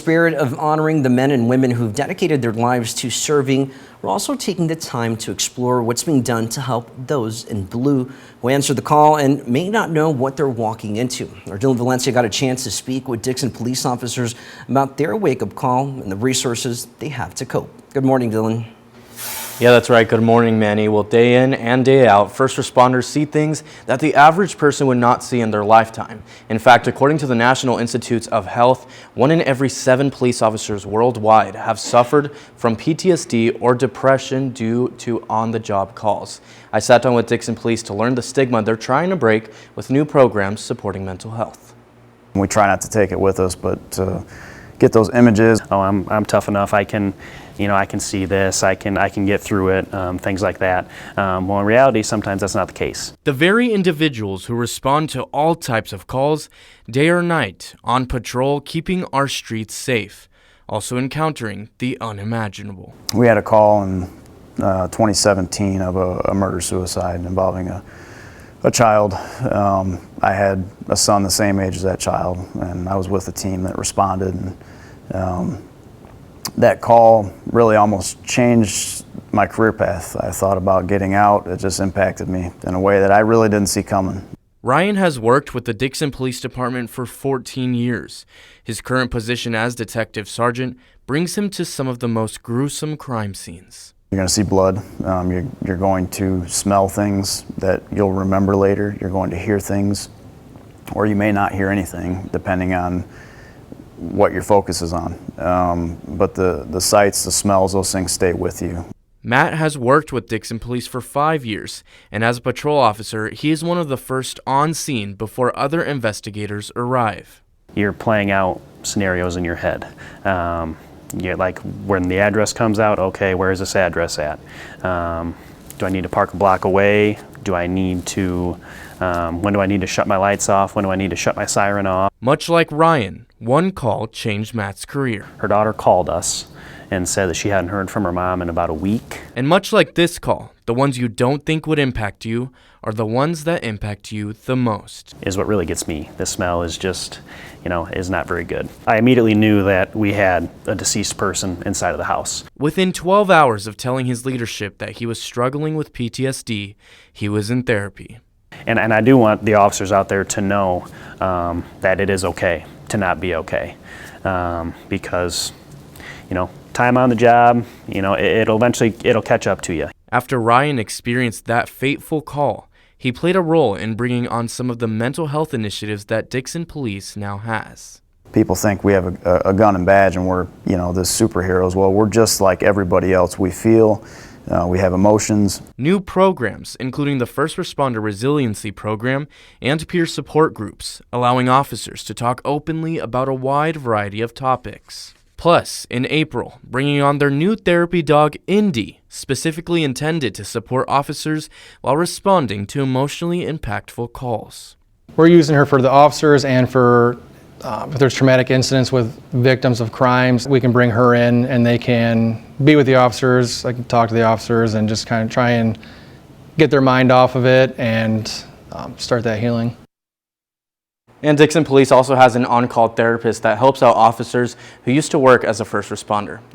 spirit of honoring the men and women who've dedicated their lives to serving, we're also taking the time to explore what's being done to help those in blue who answer the call and may not know what they're walking into. Our Dylan Valencia got a chance to speak with Dixon police officers about their wake-up call and the resources they have to cope. Good morning, Dylan. Yeah, that's right. Good morning, Manny. Well, day in and day out, first responders see things that the average person would not see in their lifetime. In fact, according to the National Institutes of Health, 1 in every 7 police officers worldwide have suffered from PTSD or depression due to on-the-job calls. I sat down with Dixon Police to learn the stigma they're trying to break with new programs supporting mental health. We try not to take it with us, but to get those images. Oh, I'm tough enough. I can see this. I can get through it. Things like that. Well, in reality, sometimes that's not the case. The very individuals who respond to all types of calls, day or night, on patrol, keeping our streets safe, also encountering the unimaginable. We had a call in 2017 of a murder-suicide involving a child. I had a son the same age as that child, and I was with the team that responded. And that call really almost changed my career path. I thought about getting out. It just impacted me in a way that I really didn't see coming. Ryan has worked with the Dixon Police Department for 14 years. His current position as detective sergeant brings him to some of the most gruesome crime scenes. You're going to see blood. You're going to smell things that you'll remember later. You're going to hear things, or you may not hear anything, depending on what your focus is on. But the sights, the smells, those things stay with you. Matt has worked with Dixon Police for 5 years, and as a patrol officer, he is one of the first on scene before other investigators arrive. You're playing out scenarios in your head. Like when the address comes out, okay, where is this address at? Do I need to park a block away? Do I need to, when do I need to shut my lights off? When do I need to shut my siren off? Much like Ryan, one call changed Matt's career. Her daughter called us and said that she hadn't heard from her mom in about a week. And much like this call, the ones you don't think would impact you are the ones that impact you the most. Is what really gets me. The smell is just, is not very good. I immediately knew that we had a deceased person inside of the house. Within 12 hours of telling his leadership that he was struggling with PTSD, he was in therapy. And I do want the officers out there to know that it is okay to not be okay. Because, time on the job, it'll catch up to you. After Ryan experienced that fateful call, he played a role in bringing on some of the mental health initiatives that Dixon Police now has. People think we have a gun and badge and we're, the superheroes. Well, we're just like everybody else. We feel, we have emotions. New programs, including the First Responder Resiliency Program and peer support groups, allowing officers to talk openly about a wide variety of topics. Plus, in April, bringing on their new therapy dog, Indy, specifically intended to support officers while responding to emotionally impactful calls. We're using her for the officers and for if there's traumatic incidents with victims of crimes, we can bring her in and they can be with the officers. I can talk to the officers and just kind of try and get their mind off of it and start that healing. And Dixon Police also has an on-call therapist that helps out officers who used to work as a first responder.